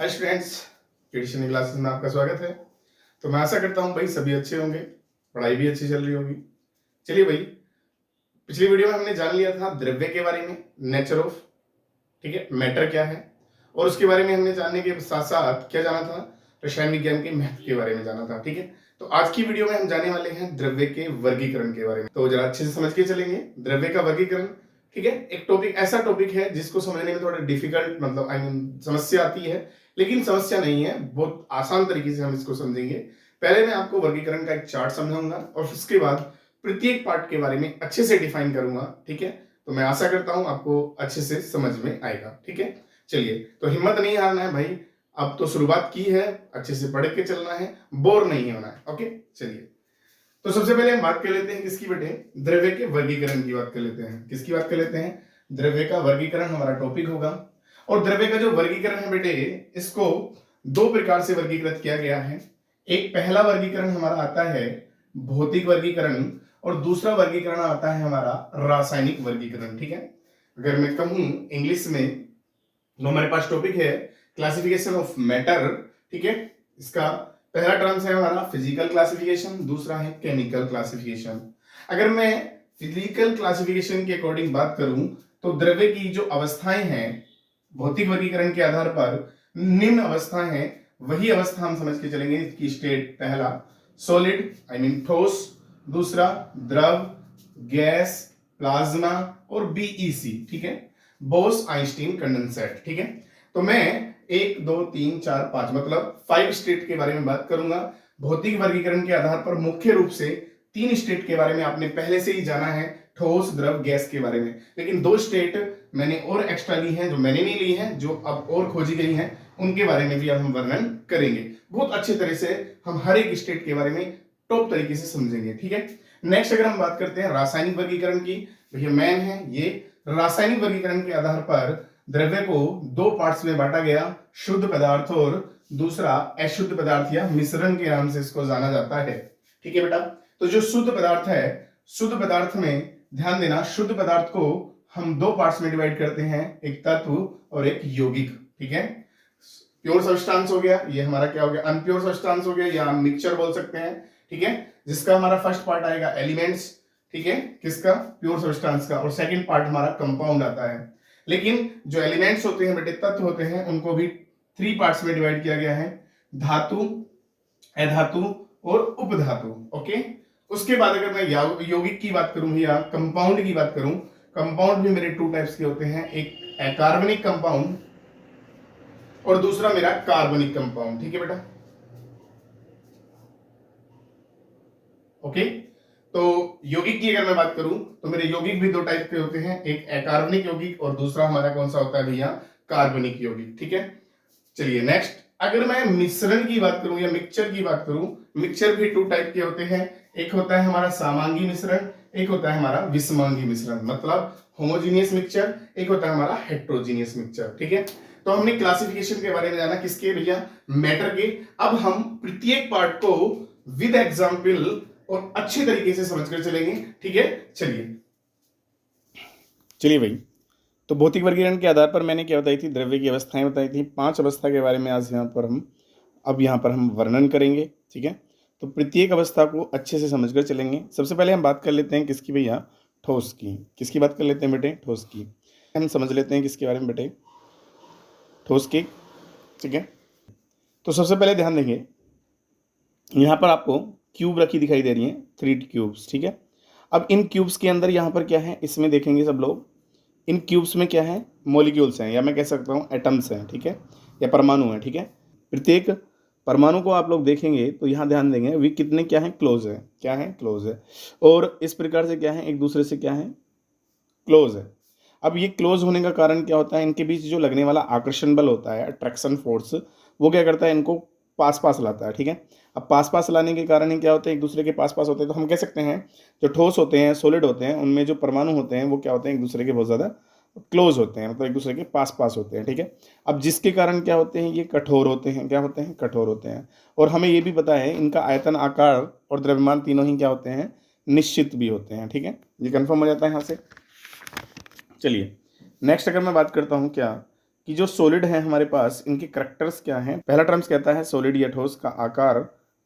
Hi students, tuition classes में आपका स्वागत है। तो मैं आशा करता हूँ भाई सभी अच्छे होंगे, पढ़ाई भी अच्छी चल रही होगी। चलिए भाई, पिछली वीडियो में हमने जान लिया था द्रव्य के बारे में, नेचर ऑफ, ठीक है, मैटर क्या है, और उसके बारे में हमने जानने के साथ साथ क्या जाना था, रसायन विज्ञान के महत्व के बारे में जाना था। ठीक है, तो आज की वीडियो में हम जाने वाले हैं द्रव्य के वर्गीकरण के बारे में। तो जरा अच्छे से समझ के चलेंगे द्रव्य का वर्गीकरण। ठीक है, एक टॉपिक ऐसा टॉपिक है जिसको समझने में थोड़ा डिफिकल्ट, मतलब आई मीन समस्या आती है, लेकिन समस्या नहीं है, बहुत आसान तरीके से हम इसको समझेंगे। पहले मैं आपको वर्गीकरण का एक चार्ट समझाऊंगा और उसके बाद प्रत्येक पार्ट के बारे में अच्छे से डिफाइन करूंगा। ठीक है, तो मैं आशा करता हूं आपको अच्छे से समझ में आएगा। ठीक है, चलिए, तो हिम्मत नहीं हारना है भाई, अब तो शुरुआत की है, अच्छे से पढ़ के चलना है, बोर नहीं होना है। ओके, चलिए, तो सबसे पहले हम बात कर लेते हैं किसकी बेटे, द्रव्य के वर्गीकरण की बात कर लेते हैं। किसकी बात कर लेते हैं? द्रव्य का वर्गीकरण हमारा टॉपिक होगा। और द्रव्य का जो वर्गीकरण है बेटे, इसको दो प्रकार से वर्गीकृत किया गया है। एक पहला वर्गीकरण हमारा आता है भौतिक वर्गीकरण, और दूसरा वर्गीकरण आता है हमारा रासायनिक वर्गीकरण। ठीक है, अगर मैं कहूं इंग्लिश में, तो हमारे पास टॉपिक है क्लासिफिकेशन ऑफ मैटर। ठीक है, इसका पहला टर्म्स है हमारा फिजिकल क्लासिफिकेशन, दूसरा है केमिकल क्लासिफिकेशन। अगर मैं फिजिकल क्लासिफिकेशन के अकॉर्डिंग बात करूं तो द्रव्य की जो अवस्थाएं हैं भौतिक वर्गीकरण के आधार पर निम्न अवस्थाएं हैं, वही अवस्था हम समझ के चलेंगे। इसकी स्टेट, पहला सॉलिड आई मीन ठोस, दूसरा द्रव, गैस, प्लाज्मा और बीईसी। ठीक है, बोस आइंस्टीन कंडेंसेट। ठीक है, तो मैं 1 2 3 4 5 मतलब 5 स्टेट के बारे में बात करूंगा। भौतिक वर्गीकरण के आधार पर मुख्य रूप से 3 स्टेट के बारे में आपने पहले से ही जाना है, ठोस, द्रव, गैस के बारे में। लेकिन 2 स्टेट मैंने और एक्स्ट्रा ली हैं, जो मैंने नहीं ली हैं, जो अब और खोजी गई हैं, उनके बारे में भी अब हम वर्णन करेंगे। बहुत अच्छे तरह से हम हर एक स्टेट के बारे में टॉप तरीके से समझेंगे। ठीक है, नेक्स्ट अगर हम बात करते हैं रासायनिक वर्गीकरण की, तो ये मैन है। ये रासायनिक वर्गीकरण के आधार पर द्रव्य को 2 पार्ट्स में बांटा गया, शुद्ध पदार्थ और दूसरा अशुद्ध पदार्थ या मिश्रण के नाम से इसको जाना जाता है। ठीक है बेटा, तो जो शुद्ध पदार्थ है, शुद्ध पदार्थ में ध्यान देना, शुद्ध पदार्थ को हम 2 पार्ट्स में डिवाइड करते हैं, एक तत्व और एक यौगिक। ठीक है, प्योर सब्सटेंस हो गया, ये हमारा क्या हो गया, अनप्योर सब्सटेंस हो गया, या हम मिक्सचर बोल सकते हैं। ठीक है, जिसका हमारा फर्स्ट पार्ट आएगा एलिमेंट्स, ठीक है, किसका, प्योर सब्सटेंस का, और सेकंड पार्ट हमारा कंपाउंड आता है। लेकिन जो एलिमेंट्स होते हैं बेटे, तत्व होते हैं, उनको भी 3 पार्ट्स में डिवाइड किया गया है, धातु, अधातु और उपधातु। ओके, उसके बाद अगर मैं यौगिक की बात करूं या कंपाउंड की बात करूं, कंपाउंड भी मेरे 2 टाइप्स के होते हैं, एक अकार्बनिक कंपाउंड और दूसरा मेरा कार्बनिक कंपाउंड। ठीक है बेटा, ओके, तो यौगिक की अगर मैं बात करूं तो मेरे यौगिक भी 2 टाइप के होते हैं, एक अकार्बनिक यौगिक और दूसरा हमारा कौन सा होता है भैया, कार्बनिक यौगिक। ठीक है, चलिए नेक्स्ट, अगर मैं मिश्रण की बात करूं या मिक्सचर की बात करूं, मिक्सचर भी 2 टाइप के होते हैं, एक होता है हमारा समांगी मिश्रण, एक होता है हमारा विषमांगी मिश्रण, मतलब होमोजीनियस मिक्सचर, एक होता है हमारा हेट्रोजीनियस मिक्सचर। ठीक है, तो हमने क्लासिफिकेशन के बारे में जाना, किसके भैया, मैटर के। अब हम प्रत्येक पार्ट को विद एग्जाम्पल और अच्छे तरीके से समझकर चलेंगे। ठीक है, चलिए भाई, तो भौतिक वर्गीकरण के आधार पर मैंने क्या बताई थी, द्रव्य की अवस्थाएं बताई थी, 5 अवस्था के बारे में आज यहाँ पर हम वर्णन करेंगे। ठीक है, तो प्रत्येक अवस्था को अच्छे से समझकर चलेंगे। सबसे पहले हम बात कर लेते हैं किसकी भैया, ठोस की। किसकी बात कर लेते हैं बेटे, ठोस की। हम समझ लेते हैं किसके बारे में बेटे, ठोस की। ठीक है, तो सबसे पहले ध्यान देंगे, यहाँ पर आपको क्यूब रखी दिखाई दे रही है, 3 क्यूब्स। ठीक है, अब इन क्यूब्स के अंदर यहाँ पर क्या है, इसमें देखेंगे सब लोग, इन क्यूब्स में क्या है, मॉलिक्यूल्स हैं, या मैं कह सकता हूँ एटम्स हैं। ठीक है, या परमाणु हैं। ठीक है, प्रत्येक परमाणु को आप लोग देखेंगे तो यहाँ ध्यान देंगे वे कितने क्या है, क्लोज है, क्या है, क्लोज है, और इस प्रकार से क्या है, एक दूसरे से क्या है, क्लोज है। अब ये क्लोज होने का कारण क्या होता है, इनके बीच जो लगने वाला आकर्षण बल होता है, अट्रैक्शन फोर्स, वो क्या करता है, इनको पास पास लाता है। ठीक है, अब पास पास लाने के कारण ही क्या होता है, एक दूसरे के पास पास होते हैं, तो हम कह सकते हैं जो ठोस होते हैं, सॉलिड होते हैं, उनमें जो परमाणु होते हैं वो क्या होते हैं, एक दूसरे के बहुत ज़्यादा क्लोज होते हैं, मतलब एक दूसरे के पास पास होते हैं। ठीक है, अब जिसके कारण क्या होते हैं, ये कठोर होते हैं, क्या होते हैं, कठोर होते हैं। और हमें ये भी पता है इनका आयतन, आकार और द्रव्यमान तीनों ही क्या होते हैं, निश्चित भी होते हैं। ठीक है, ये कन्फर्म हो जाता है यहाँ से। चलिए नेक्स्ट अगर मैं बात करता हूँ क्या, कि जो सॉलिड है हमारे पास, इनके करैक्टर्स क्या हैं। पहला टर्म्स कहता है सॉलिड या ठोस का आकार,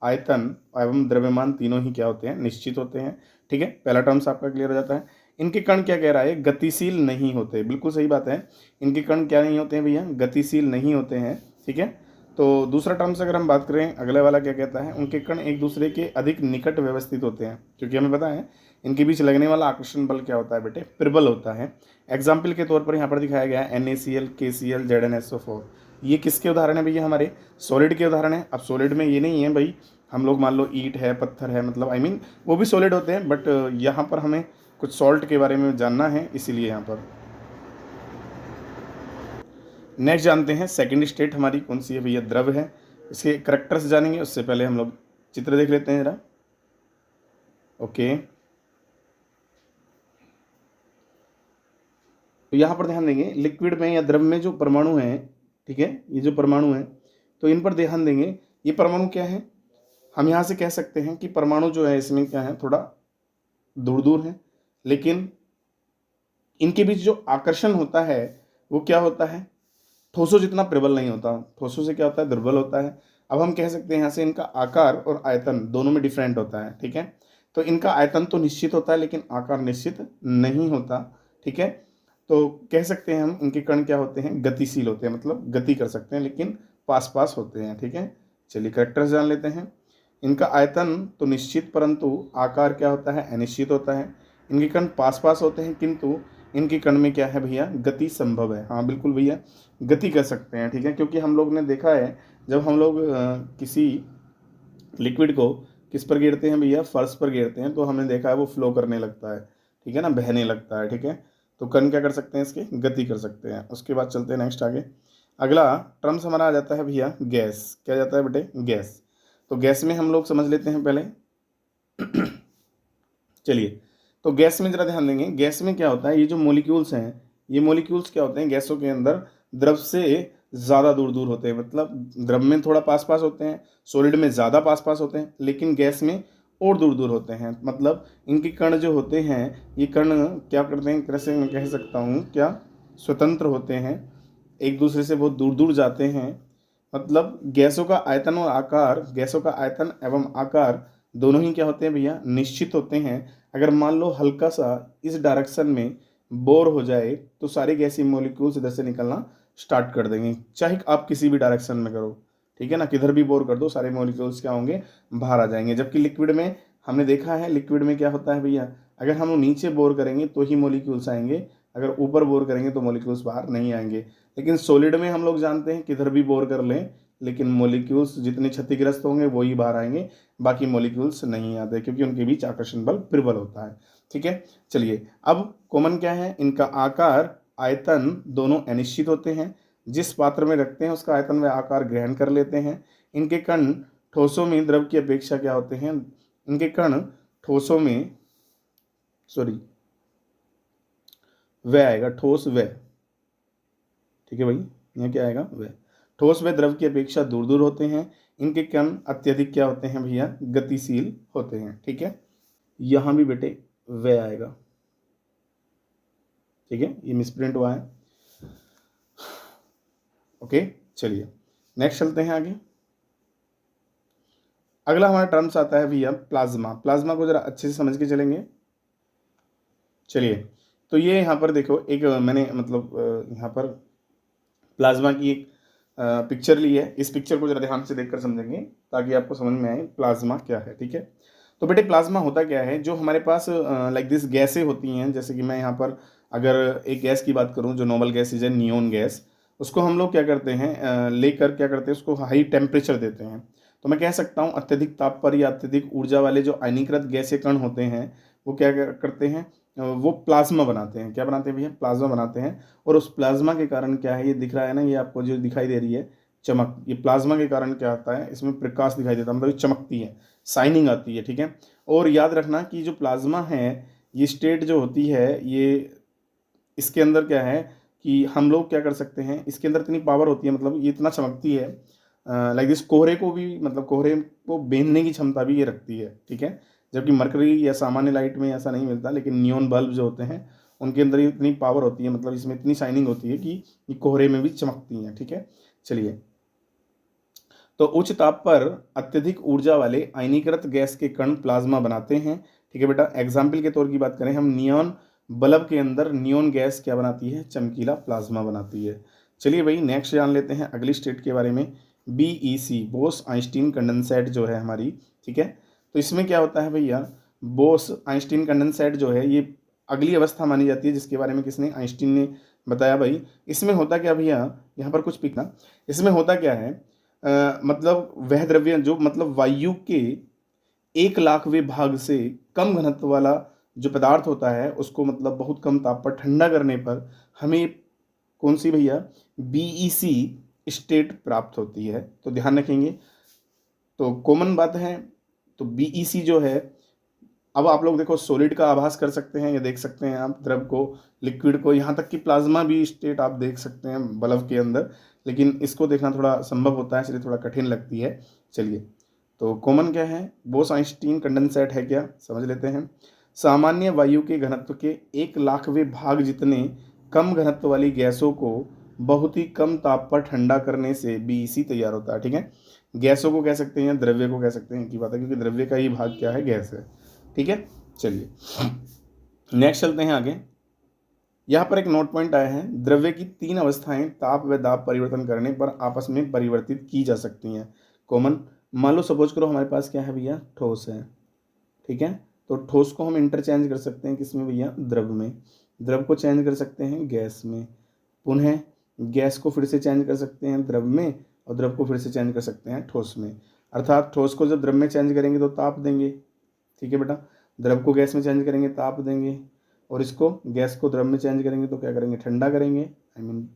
आयतन एवं द्रव्यमान तीनों ही क्या होते हैं, निश्चित होते हैं। ठीक है, पहला टर्म्स आपका क्लियर हो जाता है। इनके कण क्या कह रहा है, गतिशील नहीं होते। बिल्कुल सही बात है, इनके कण क्या नहीं होते हैं भैया, गतिशील नहीं होते हैं। ठीक है, तो दूसरा टर्म्स अगर हम बात करें, अगले वाला क्या कहता है, उनके कण एक दूसरे के अधिक निकट व्यवस्थित होते हैं, क्योंकि हमें पता है इनके बीच लगने वाला आकर्षण बल क्या होता है बेटे, प्रबल होता है। एग्जाम्पल के तौर पर यहाँ पर दिखाया गया है NaCl, KCl, ZnSO4। ये किसके उदाहरण है भैया, हमारे सॉलिड के उदाहरण है। अब सॉलिड में ये नहीं है भाई, हम लोग मान लो ईंट है, पत्थर है, मतलब आई मीन वो भी सॉलिड होते हैं, बट यहाँ पर हमें कुछ सॉल्ट के बारे में जानना है, इसीलिए यहाँ पर। नेक्स्ट जानते हैं सेकंड स्टेट हमारी कौन सी है भैया, द्रव है। इसके करैक्टर्स जानेंगे, उससे पहले हम लोग चित्र देख लेते हैं जरा। ओके, तो यहाँ पर ध्यान देंगे, लिक्विड में या द्रव में जो परमाणु हैं, ठीक है, ये जो परमाणु हैं, तो इन पर ध्यान देंगे। ये परमाणु क्या है, हम यहाँ से कह सकते हैं कि परमाणु जो है इसमें क्या है, थोड़ा दूर दूर है, लेकिन इनके बीच जो आकर्षण होता है वो क्या होता है, ठोसों जितना प्रबल नहीं होता, ठोसों से क्या होता है, दुर्बल होता है। अब हम कह सकते हैं यहाँ से इनका आकार और आयतन दोनों में डिफरेंट होता है। ठीक है, तो इनका आयतन तो निश्चित होता है लेकिन आकार निश्चित नहीं होता। ठीक है, तो कह सकते हैं हम इनके कण क्या होते हैं, गतिशील होते हैं, मतलब गति कर सकते हैं लेकिन पास पास होते हैं। ठीक है, चलिए करेक्टर्स जान लेते हैं। इनका आयतन तो निश्चित, परंतु आकार क्या होता है, अनिश्चित होता है। इनके कण पास पास होते हैं, किंतु इनके कण में क्या है भैया, गति संभव है। हाँ बिल्कुल भैया, गति कर सकते हैं। ठीक है, क्योंकि हम लोग ने देखा है जब हम लोग किसी लिक्विड को किस पर गिरते हैं भैया, फर्श पर गिरते हैं, तो हमने देखा है वो फ्लो करने लगता है। ठीक है ना, बहने लगता है। ठीक है, तो कण क्या कर सकते हैं, इसके गति कर सकते हैं। उसके बाद चलते हैं नेक्स्ट आगे। अगला टर्म्स हमारा आ जाता है भैया गैस। क्या जाता है बेटे, गैस। तो गैस में हम लोग समझ लेते हैं पहले। चलिए, तो गैस में जरा ध्यान देंगे, गैस में क्या होता है, ये जो मॉलिक्यूल्स हैं, ये मॉलिक्यूल्स क्या होते हैं गैसों के अंदर, द्रव से ज़्यादा दूर दूर होते हैं। मतलब द्रव में थोड़ा पास पास होते हैं, सॉलिड में ज़्यादा पास पास होते हैं, लेकिन गैस में और दूर दूर होते हैं। मतलब इनके कण जो होते हैं, ये कण क्या करते हैं, एक तरह से मैं कह सकता हूँ क्या, स्वतंत्र होते हैं, एक दूसरे से बहुत दूर दूर जाते हैं। मतलब गैसों का आयतन और आकार, गैसों का आयतन एवं आकार दोनों ही क्या होते हैं भैया, निश्चित होते हैं। अगर मान लो हल्का सा इस डायरेक्शन में बोर हो जाए तो सारे गैसीय मॉलिक्यूल्स इधर से निकलना स्टार्ट कर देंगे, चाहे आप किसी भी डायरेक्शन में करो। ठीक है ना, किधर भी बोर कर दो सारे मॉलिक्यूल्स क्या होंगे, बाहर आ जाएंगे। जबकि लिक्विड में हमने देखा है, लिक्विड में क्या होता है भैया, अगर हम नीचे बोर करेंगे तो ही मॉलिक्यूल्स आएंगे, अगर ऊपर बोर करेंगे तो मॉलिक्यूल्स बाहर नहीं आएंगे। लेकिन सॉलिड में हम लोग जानते हैं किधर भी बोर कर लें, लेकिन मॉलिक्यूल्स जितने क्षतिग्रस्त होंगे वही बाहर आएंगे, बाकी मॉलिक्यूल्स नहीं आते, क्योंकि उनके बीच आकर्षण बल प्रबल होता है। ठीक है, चलिए अब कॉमन क्या है, इनका आकार आयतन दोनों अनिश्चित होते हैं। जिस पात्र में रखते हैं उसका आयतन व आकार ग्रहण कर लेते हैं। इनके कण ठोसों में द्रव की अपेक्षा क्या होते हैं, इनके कण ठोसों में, सॉरी व आएगा, ठोस व, ठीक है भाई, यहाँ क्या आएगा, व। ठोस व द्रव की अपेक्षा दूर दूर होते हैं। इनके कण अत्यधिक क्या होते हैं भैया, गतिशील होते हैं। ठीक है, यहाँ भी बेटे व आएगा। ठीक है, ये मिसप्रिंट हुआ है। ओके, चलिए नेक्स्ट चलते हैं आगे। अगला हमारा टर्म्स आता है भैया प्लाज्मा। प्लाज्मा को जरा अच्छे से समझ के चलेंगे। चलिए, तो ये यहाँ पर देखो, एक मैंने मतलब यहाँ पर प्लाज्मा की एक पिक्चर ली है। इस पिक्चर को जरा ध्यान से देखकर समझेंगे ताकि आपको समझ में आए प्लाज्मा क्या है। ठीक है, तो बेटे प्लाज्मा होता क्या है, जो हमारे पास लाइक दिस गैसें होती हैं, जैसे कि मैं यहाँ पर अगर एक गैस की बात करूँ, जो नोबल गैस है नियोन गैस, उसको हम लोग क्या करते हैं, लेकर क्या करते हैं, उसको हाई टेम्परेचर देते हैं। तो मैं कह सकता हूँ अत्यधिक ताप पर या अत्यधिक ऊर्जा वाले जो आयनीकृत गैसीय कण होते हैं, वो क्या करते हैं, वो प्लाज्मा बनाते हैं। क्या बनाते हैं भैया, प्लाज्मा बनाते हैं। और उस प्लाज्मा के कारण क्या है, ये दिख रहा है ना, ये आपको जो दिखाई दे रही है चमक, ये प्लाज्मा के कारण क्या होता है, इसमें प्रकाश दिखाई देता है, मतलब ये चमकती है, शाइनिंग आती है। ठीक है, और याद रखना कि जो प्लाज्मा है, ये स्टेट जो होती है, ये इसके अंदर क्या है कि हम लोग क्या कर सकते हैं, इसके अंदर इतनी पावर होती है, मतलब ये इतना चमकती है, लाइक दिस कोहरे को भी, मतलब कोहरे को बेंधने की क्षमता भी ये रखती है। ठीक है, जबकि मरकरी या सामान्य लाइट में ऐसा नहीं मिलता, लेकिन नियोन बल्ब जो होते हैं उनके अंदर इतनी पावर होती है, मतलब इसमें इतनी शाइनिंग होती है कि ये कोहरे में भी चमकती हैं। ठीक है, चलिए। तो उच्च ताप पर अत्यधिक ऊर्जा वाले आयनीकृत गैस के कण प्लाज्मा बनाते हैं। ठीक है बेटा, एग्जाम्पल के तौर की बात करें हम, नियॉन बल्ब के अंदर नियॉन गैस क्या बनाती है, चमकीला प्लाज्मा बनाती है। चलिए भाई नेक्स्ट जान लेते हैं अगली स्टेट के बारे में, बीईसी, बोस आइंस्टीन कंडेंसेट जो है हमारी। ठीक है, तो इसमें क्या होता है भैया, बोस आइंस्टीन कंडेंसेट जो है ये अगली अवस्था मानी जाती है, जिसके बारे में किसने, आइंस्टीन ने बताया भाई। इसमें होता क्या भैया, यहाँ पर कुछ पिकना, इसमें होता क्या है, मतलब वह द्रव्य जो मतलब वायु के 1,00,000वें भाग से कम घनत्व वाला जो पदार्थ होता है उसको मतलब बहुत कम ताप पर ठंडा करने पर हमें कौन सी भैया, बीईसी स्टेट प्राप्त होती है। तो ध्यान रखेंगे, तो कॉमन बात है। तो बीईसी जो है, अब आप लोग देखो सॉलिड का आभास कर सकते हैं, या देख सकते हैं आप द्रव को, लिक्विड को, यहाँ तक कि प्लाज्मा भी स्टेट आप देख सकते हैं बल्ब के अंदर, लेकिन इसको देखना थोड़ा संभव होता है, इसलिए थोड़ा कठिन लगती है। चलिए, तो कॉमन क्या है, बोस आइंस्टीन कंडेंसेट है क्या, समझ लेते हैं। सामान्य वायु के घनत्व के 1,00,000वें भाग जितने कम घनत्व वाली गैसों को बहुत ही कम ताप पर ठंडा करने से बीईसी तैयार होता है। ठीक है, गैसों को कह सकते हैं, द्रव्य को कह सकते हैं, की बात है, क्योंकि द्रव्य का ही भाग क्या है, गैस है। ठीक है, चलिए नेक्स्ट चलते हैं आगे। यहाँ पर एक नोट पॉइंट आया है, द्रव्य की 3 अवस्थाएं ताप व दाब परिवर्तन करने पर आपस में परिवर्तित की जा सकती हैं। कॉमन, मान लो सपोज करो हमारे पास क्या है भैया, ठोस है। ठीक है, तो ठोस को हम इंटरचेंज कर सकते हैं किसमें भैया, द्रव में। द्रव को चेंज कर सकते हैं गैस में, पुनः गैस को फिर से चेंज कर सकते हैं द्रव में, और द्रव को फिर से चेंज कर सकते हैं ठोस में। अर्थात ठोस को जब द्रव में चेंज करेंगे तो ताप देंगे। ठीक है बेटा, द्रव को गैस में चेंज करेंगे ताप देंगे, और इसको गैस को द्रव में चेंज करेंगे तो क्या करेंगे, ठंडा करेंगे। आई मीन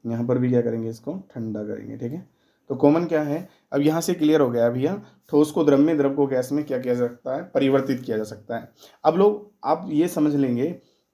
यहाँ पर भी क्या करेंगे, इसको ठंडा करेंगे। ठीक है, तो कॉमन क्या है, अब यहाँ से क्लियर हो गया भैया, ठोस को द्रव में, द्रव को गैस में क्या किया जा सकता है, परिवर्तित किया जा सकता है। अब लोग आप ये समझ लेंगे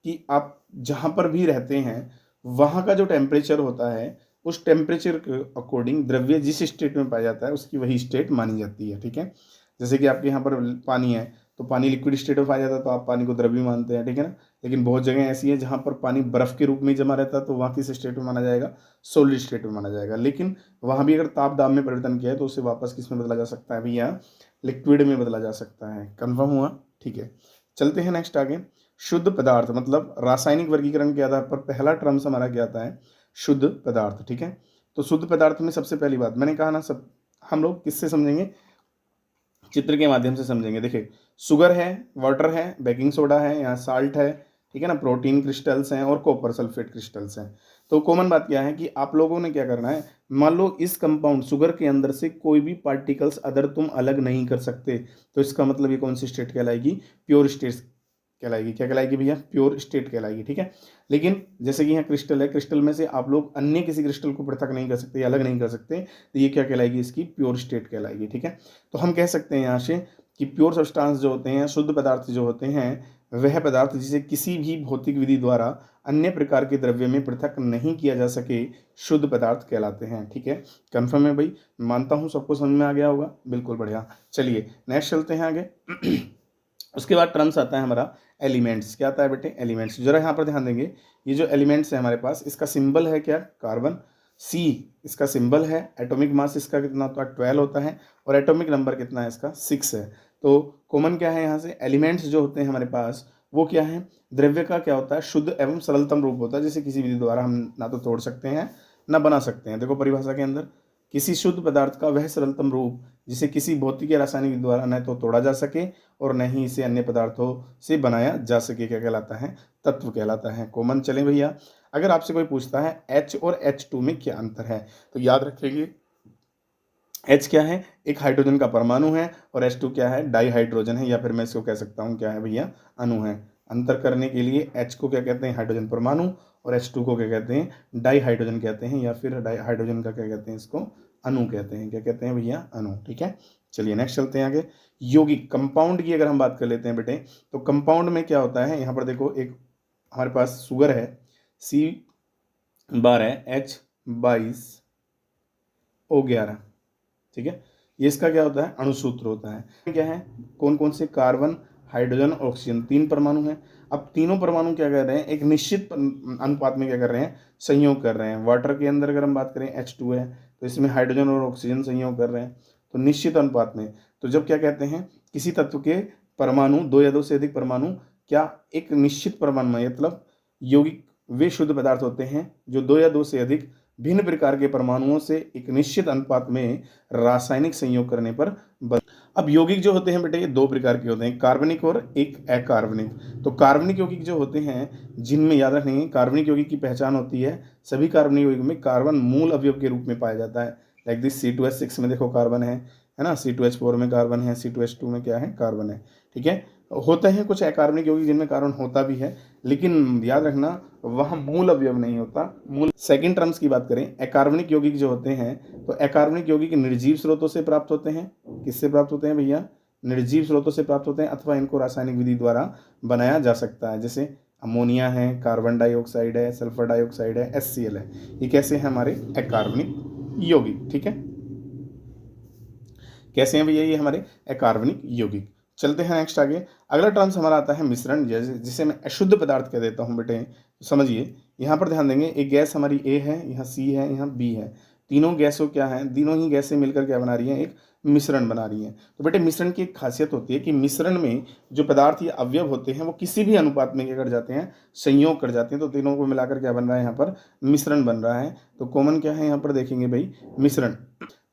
कि आप जहाँ पर भी रहते हैं वहाँ का जो टेम्परेचर होता है, उस टेम्परेचर के अकॉर्डिंग द्रव्य जिस स्टेट में पाया जाता है उसकी वही स्टेट मानी जाती है। ठीक है, जैसे कि आपके यहाँ पर पानी है, तो पानी लिक्विड स्टेट में पाया जाता है तो आप पानी को द्रव्य मानते हैं। ठीक है ना, लेकिन बहुत जगह ऐसी है जहाँ पर पानी बर्फ़ के रूप में जमा रहता है तो वहाँ किस स्टेट में माना जाएगा, सॉलिड स्टेट में माना जाएगा। लेकिन वहाँ भी अगर ताप दाब में परिवर्तन किया है तो उसे वापस किस में बदला जा सकता है भैया, लिक्विड में बदला जा सकता है। कन्फर्म हुआ। ठीक है, चलते हैं नेक्स्ट आगे। शुद्ध पदार्थ मतलब रासायनिक वर्गीकरण के आधार पर पहला टर्म्स हमारा क्या आता है, शुद्ध पदार्थ। ठीक है, तो शुद्ध पदार्थ में सबसे पहली बात मैंने कहा ना, सब हम लोग किससे समझेंगे, चित्र के माध्यम से समझेंगे। देखिए, शुगर है, वाटर है, बेकिंग सोडा है, यहाँ साल्ट है। ठीक है ना, प्रोटीन क्रिस्टल्स हैं और कॉपर सल्फेट क्रिस्टल्स हैं। तो कॉमन बात क्या है कि आप लोगों ने क्या करना है, मान लो इस कंपाउंड शुगर के अंदर से कोई भी पार्टिकल्स अदर तुम अलग नहीं कर सकते, तो इसका मतलब ये कौन सी स्टेट कहलाएगी, प्योर स्टेट कहलाएगी। क्या कहलाएगी भैया, प्योर स्टेट कहलाएगी। ठीक है, लेकिन जैसे कि यहाँ क्रिस्टल है, क्रिस्टल में से आप लोग अन्य किसी क्रिस्टल को पृथक नहीं कर सकते, अलग नहीं कर सकते, तो ये क्या कहलाएगी, इसकी प्योर स्टेट कहलाएगी। ठीक है, तो हम कह सकते हैं यहाँ से कि प्योर सब्सटेंस जो होते हैं, शुद्ध पदार्थ जो होते हैं, वह पदार्थ जिसे किसी भी भौतिक विधि द्वारा अन्य प्रकार के द्रव्य में पृथक नहीं किया जा सके, शुद्ध पदार्थ कहलाते हैं। ठीक है, कंफर्म है भाई, मानता हूँ सबको समझ में आ गया होगा, बिल्कुल बढ़िया। चलिए नेक्स्ट चलते हैं आगे। उसके बाद टर्म्स आता है हमारा एलिमेंट्स। क्या आता है बेटे, एलिमेंट्स। जरा यहाँ पर ध्यान देंगे, ये जो एलिमेंट्स है हमारे पास, इसका सिंबल है क्या, कार्बन। सी इसका सिंबल है, एटॉमिक मास इसका कितना होता है, 12 होता है, और एटॉमिक नंबर कितना है इसका, 6 है। तो कॉमन क्या है यहाँ से, एलिमेंट्स जो होते हैं हमारे पास वो क्या है, द्रव्य का क्या होता है, शुद्ध एवं सरलतम रूप होता है, जिसे किसी विधि द्वारा हम ना तो तोड़ सकते हैं ना बना सकते हैं। देखो परिभाषा के अंदर, किसी शुद्ध पदार्थ का वह सरलतम रूप जिसे किसी भौतिक या रासायनिक विधि द्वारा न तो तोड़ा जा सके और न ही इसे अन्य पदार्थों से बनाया जा सके, क्या कहलाता है, तत्व कहलाता है। कॉमन। चलें भैया, अगर आपसे कोई पूछता है H और H2 में क्या अंतर है, तो याद रखेंगे H क्या है, एक हाइड्रोजन का परमाणु है, और H2 क्या है, डाई हाइड्रोजन है, या फिर मैं इसको कह सकता हूँ क्या है भैया, अणु है। अंतर करने के लिए H को क्या कहते हैं, हाइड्रोजन परमाणु, और H2 को क्या कहते हैं, डाई हाइड्रोजन कहते हैं, या फिर डाई हाइड्रोजन का क्या कहते हैं, इसको अणु कहते हैं। क्या कहते हैं भैया, अणु। ठीक है, चलिए नेक्स्ट चलते हैं आगे। यौगिक कंपाउंड की अगर हम बात कर लेते हैं बेटे, तो कंपाउंड में क्या होता है, यहाँ पर देखो एक हमारे पास शुगर है, C12 है, H22O11। ठीक है, ये इसका क्या होता है, अणुसूत्र होता है। क्या है, कौन कौन से, कार्बन, हाइड्रोजन और ऑक्सीजन, 3 परमाणु हैं। अब तीनों परमाणु क्या कर रहे हैं, एक निश्चित अनुपात में क्या कर रहे हैं, संयोग कर रहे हैं। वाटर के अंदर अगर हम बात करें H2 है, तो इसमें हाइड्रोजन और ऑक्सीजन संयोग कर रहे हैं, तो निश्चित अनुपात में। तो जब क्या कहते हैं, किसी तत्व के परमाणु, 2 या 2 से अधिक परमाणु क्या एक निश्चित परमाणु में, मतलब यौगिक वे शुद्ध पदार्थ होते हैं जो 2 या 2 से अधिक भिन्न प्रकार के परमाणुओं से एक निश्चित अनुपात में रासायनिक संयोग करने पर बन। अब यौगिक जो होते हैं बेटे, ये 2 प्रकार के होते हैं, कार्बनिक और एक अकार्बनिक। तो कार्बनिक यौगिक जो होते हैं, जिनमें याद रखेंगे कार्बनिक यौगिक की पहचान होती है, सभी कार्बनिक यौगिक में कार्बन मूल अवयव के रूप में पाया जाता है। लाइक दिस C2H6 में देखो कार्बन है ना, C2H4 में कार्बन है, C2H2 में क्या है, कार्बन है। ठीक है, होते हैं कुछ अकार्बनिक यौगिक जिनमें कार्बन होता भी है, लेकिन याद रखना वह मूल अवयव नहीं होता। मूल सेकंड टर्म्स की बात करें, अकार्बनिक यौगिक जो होते हैं, तो अकार्बनिक यौगिक निर्जीव स्रोतों से प्राप्त होते हैं। किससे प्राप्त होते हैं भैया, निर्जीव स्रोतों से प्राप्त होते हैं, अथवा इनको रासायनिक विधि द्वारा बनाया जा सकता है। जैसे अमोनिया है, कार्बन डाइऑक्साइड है, सल्फर डाइऑक्साइड है, HCl है, ये कैसे हैं हमारे अकार्बनिक यौगिक। ठीक है, कैसे हैं भैया, ये हमारे अकार्बनिक यौगिक। चलते हैं नेक्स्ट आगे। अगला टर्म्स हमारा आता है मिश्रण, जिसे मैं अशुद्ध पदार्थ कह देता हूँ बेटे। तो समझिए, यहाँ पर ध्यान देंगे, एक गैस हमारी A है, यहाँ C है, यहाँ B है। तीनों गैसों क्या है, तीनों ही गैसें मिलकर क्या बना रही हैं, एक मिश्रण बना रही हैं। तो बेटे मिश्रण की एक खासियत होती है कि मिश्रण में जो पदार्थ या अवयव होते हैं वो किसी भी अनुपात में क्या कर जाते हैं, संयोग कर जाते हैं। तो तीनों को मिलाकर क्या बन रहा है, यहाँ पर मिश्रण बन रहा है। तो कॉमन क्या है यहाँ पर देखेंगे भाई, मिश्रण।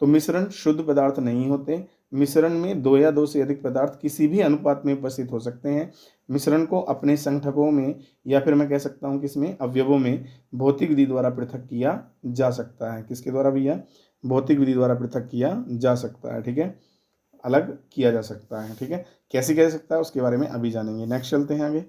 तो मिश्रण शुद्ध पदार्थ नहीं होते, मिश्रण में 2 या 2 से अधिक पदार्थ किसी भी अनुपात में उपस्थित हो सकते हैं। मिश्रण को अपने संगठकों में, या फिर मैं कह सकता हूँ किसमें, अवयवों में भौतिक विधि द्वारा पृथक किया जा सकता है। किसके द्वारा भैया, भौतिक विधि द्वारा पृथक किया जा सकता है। ठीक है, अलग किया जा सकता है। ठीक है, कैसे किया जा सकता है उसके बारे में अभी जानेंगे। नेक्स्ट चलते हैं आगे।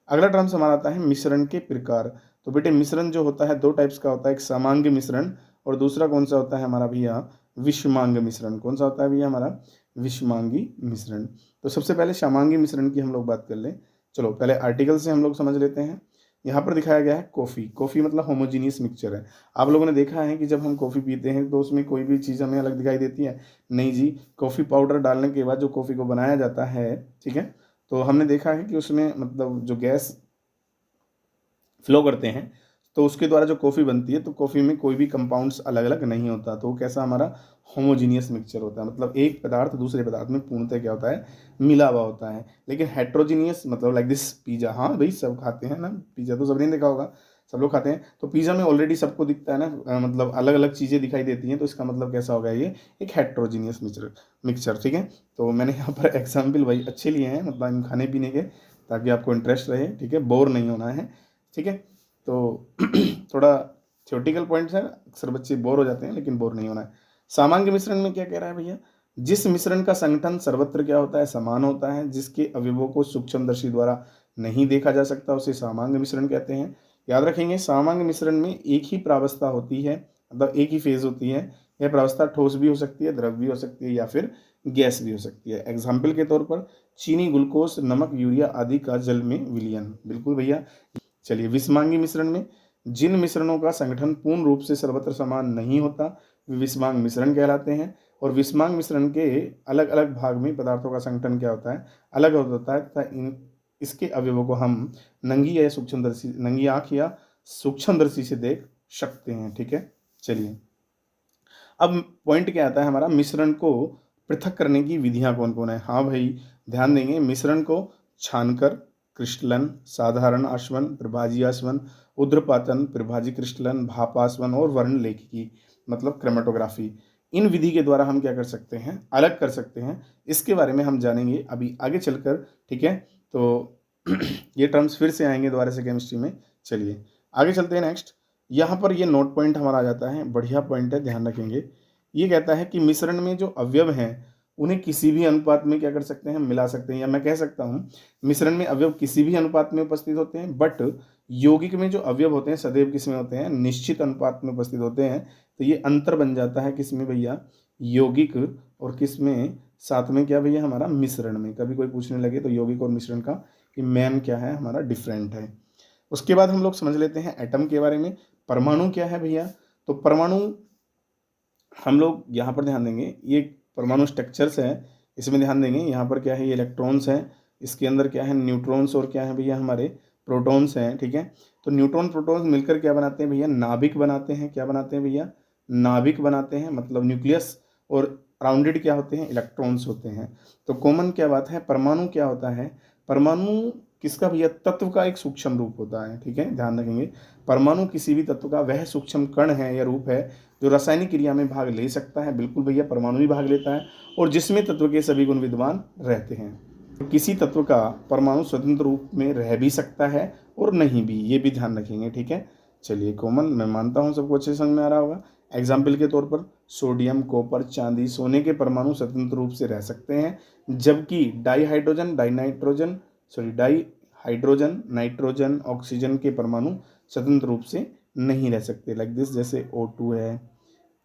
अगला टर्म्स हमारा आता है मिश्रण के प्रकार। तो बेटे मिश्रण जो होता है 2 टाइप्स का होता है, एक समांग मिश्रण और दूसरा कौन सा होता है हमारा भैया, विषमांग मिश्रण। कौन सा होता है भैया हमारा, विषमांगी मिश्रण। तो सबसे पहले समांगी मिश्रण की हम लोग बात कर लें। चलो पहले आर्टिकल से हम लोग समझ लेते हैं। यहाँ पर दिखाया गया है कॉफ़ी। कॉफ़ी मतलब होमोजीनियस मिक्सचर है। आप लोगों ने देखा है कि जब हम कॉफ़ी पीते हैं तो उसमें कोई भी चीज़ हमें अलग दिखाई देती है? नहीं जी, कॉफ़ी पाउडर डालने के बाद जो कॉफ़ी को बनाया जाता है, ठीक है, तो हमने देखा है कि उसमें मतलब जो गैस फ्लो करते हैं तो उसके द्वारा जो कॉफ़ी बनती है, तो कॉफ़ी में कोई भी कंपाउंड्स अलग अलग नहीं होता। तो वो कैसा हमारा होमोजीनियस मिक्सचर होता है, मतलब एक पदार्थ दूसरे पदार्थ में पूर्णतः क्या होता है, मिला हुआ होता है। लेकिन हेट्रोजीनियस मतलब लाइक दिस पिज़्ज़ा, हाँ भाई सब खाते हैं ना पिज़्ज़ा, तो सबने देखा होगा, सब लोग खाते हैं। तो पिज़्ज़ा में ऑलरेडी सबको दिखता है ना, मतलब अलग अलग चीज़ें दिखाई देती हैं, तो इसका मतलब कैसा होगा, ये एक हेट्रोजीनियस मिक्सचर। ठीक है, तो मैंने यहाँ पर एग्जाम्पल भाई अच्छे लिए हैं, मतलब खाने पीने के, ताकि आपको इंटरेस्ट रहे। ठीक है, बोर नहीं होना है। ठीक है, तो थोड़ा थ्योरेटिकल पॉइंट्स हैं, अक्सर बच्चे बोर हो जाते हैं, लेकिन बोर नहीं होना है। सामान्य मिश्रण में क्या कह रहा है भैया, जिस मिश्रण का संगठन सर्वत्र क्या होता है, समान होता है, जिसके अवयवों को सूक्ष्मदर्शी द्वारा नहीं देखा जा सकता, उसे सामान्य मिश्रण कहते हैं। याद रखेंगे, सामान्य मिश्रण में एक ही प्रावस्था होती है, मतलब एक ही फेज होती है। यह प्रावस्था ठोस भी हो सकती है, द्रव भी हो सकती है, या फिर गैस भी हो सकती है। एग्जाम्पल के तौर पर चीनी, ग्लूकोज, नमक, यूरिया आदि का जल में विलयन। बिल्कुल भैया। चलिए, विषमांगी मिश्रण में जिन मिश्रणों का संगठन पूर्ण रूप से सर्वत्र समान नहीं होता वे विषमांग मिश्रण कहलाते हैं। और विषमांग मिश्रण के अलग अलग भाग में पदार्थों का संगठन क्या होता है, अलग होता है, तथा इसके अवयवों को हम नंगी आंख या सूक्ष्मदर्शी से देख सकते हैं। ठीक है, चलिए अब पॉइंट क्या आता है हमारा, मिश्रण को पृथक करने की विधियां कौन कौन है। हाँ भाई ध्यान देंगे, मिश्रण को छानकर, क्रिस्टलन, साधारण आसवन, प्रभाजी आसवन, उद्रपातन, प्रभाजी क्रिस्टलन, भापासवन और वर्णलेखिकी मतलब क्रोमेटोग्राफी, इन विधि के द्वारा हम क्या कर सकते हैं, अलग कर सकते हैं। इसके बारे में हम जानेंगे अभी आगे चलकर। ठीक है, तो ये टर्म्स फिर से आएंगे दोबारा से केमिस्ट्री में। चलिए आगे चलते हैं। नेक्स्ट यहाँ पर ये नोट पॉइंट हमारा आ जाता है, बढ़िया पॉइंट है, ध्यान रखेंगे। ये कहता है कि मिश्रण में जो अवयव हैं उन्हें किसी भी अनुपात में क्या कर सकते हैं, मिला सकते हैं। या मैं कह सकता हूँ मिश्रण में अवयव किसी भी अनुपात में उपस्थित होते हैं, बट यौगिक में जो अवयव होते हैं सदैव किसमें होते हैं, निश्चित अनुपात में उपस्थित होते हैं। तो ये अंतर बन जाता है किसमें भैया, यौगिक और किसमें, साथ में क्या भैया हमारा मिश्रण में। कभी कोई पूछने लगे तो यौगिक और मिश्रण का कि मैम क्या है हमारा, डिफरेंट है। उसके बाद हम लोग समझ लेते हैं एटम के बारे में। परमाणु क्या है भैया, तो परमाणु हम लोग यहाँ पर ध्यान देंगे, ये परमाणु स्ट्रक्चर्स है, इसमें ध्यान देंगे। यहाँ पर क्या है, ये इलेक्ट्रॉन्स हैं, इसके अंदर क्या है, न्यूट्रॉन्स और क्या है भैया, हमारे प्रोटॉन्स हैं, ठीक है। तो न्यूट्रॉन प्रोटॉन्स मिलकर क्या बनाते हैं भैया, नाभिक बनाते हैं। क्या बनाते हैं भैया, नाभिक बनाते हैं, मतलब न्यूक्लियस, और राउंडेड क्या होते हैं, इलेक्ट्रॉन्स होते हैं। तो कॉमन क्या बात है, परमाणु क्या होता है, परमाणु किसका भैया, तत्व का एक सूक्ष्म रूप होता है, ठीक है, ध्यान रखेंगे। परमाणु किसी भी तत्व का वह सूक्ष्म कण है या रूप है जो रासायनिक क्रिया में भाग ले सकता है, बिल्कुल भैया परमाणु भी भाग लेता है, और जिसमें तत्व के सभी गुण विद्यमान रहते हैं। तो किसी तत्व का परमाणु स्वतंत्र रूप में रह भी सकता है और नहीं भी, ये भी ध्यान रखेंगे, ठीक है। चलिए कॉमन, मैं मानता हूँ सबको अच्छे समझ में आ रहा होगा। एग्जाम्पल के तौर पर सोडियम, कॉपर, चांदी, सोने के परमाणु स्वतंत्र रूप से रह सकते हैं, जबकि डाई हाइड्रोजन, नाइट्रोजन, ऑक्सीजन के परमाणु स्वतंत्र रूप से नहीं रह सकते। लाइक दिस, जैसे O2 है,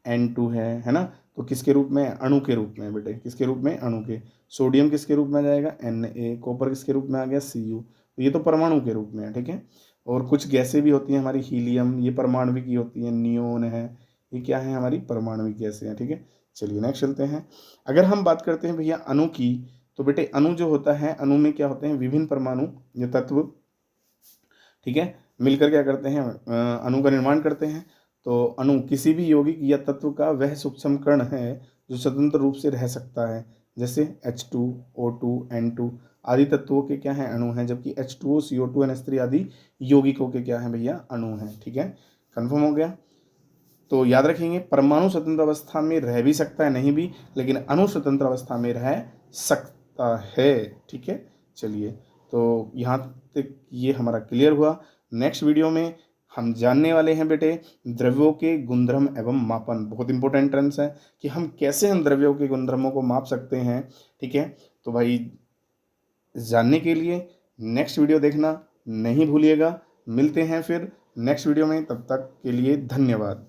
N2 है ना। तो किसके रूप में, अणु के रूप में बेटे, किसके रूप में, अणु के। सोडियम किसके रूप में आ जाएगा, Na, कॉपर किसके रूप में आ गया, Cu। तो ये तो परमाणु के रूप में है, ठीक है। और कुछ गैसें भी होती हैं हमारी, हीलियम, ये परमाणु की होती है, नियोन है, ये क्या है, हमारी परमाणविक गैसें हैं, ठीक है। चलिए नेक्स्ट चलते हैं। अगर हम बात करते हैं भैया अणु की, तो बेटे अणु जो होता है, अणु में क्या होते हैं, विभिन्न परमाणु या तत्व, ठीक है, मिलकर क्या करते हैं, अणु का निर्माण करते हैं। तो अणु किसी भी यौगिक या तत्व का वह सूक्ष्म कण है जो स्वतंत्र रूप से रह सकता है, जैसे H2, O2, N2 आदि तत्वों के क्या है, अणु हैं, जबकि H2O, CO2, NH3 आदि यौगिकों के क्या है भैया, अणु हैं, ठीक है। कन्फर्म हो गया। तो याद रखेंगे, परमाणु स्वतंत्र अवस्था में रह भी सकता है, नहीं भी, लेकिन अणु स्वतंत्र अवस्था में रह सकता है, ठीक है। चलिए, तो यहाँ तक ये हमारा क्लियर हुआ। नेक्स्ट वीडियो में हम जानने वाले हैं बेटे द्रव्यों के गुणधर्म एवं मापन। बहुत इंपॉर्टेंट टर्म्स है कि हम कैसे हम द्रव्यों के गुणधर्मों को माप सकते हैं, ठीक है। तो भाई जानने के लिए नेक्स्ट वीडियो देखना नहीं भूलिएगा। मिलते हैं फिर नेक्स्ट वीडियो में, तब तक के लिए धन्यवाद।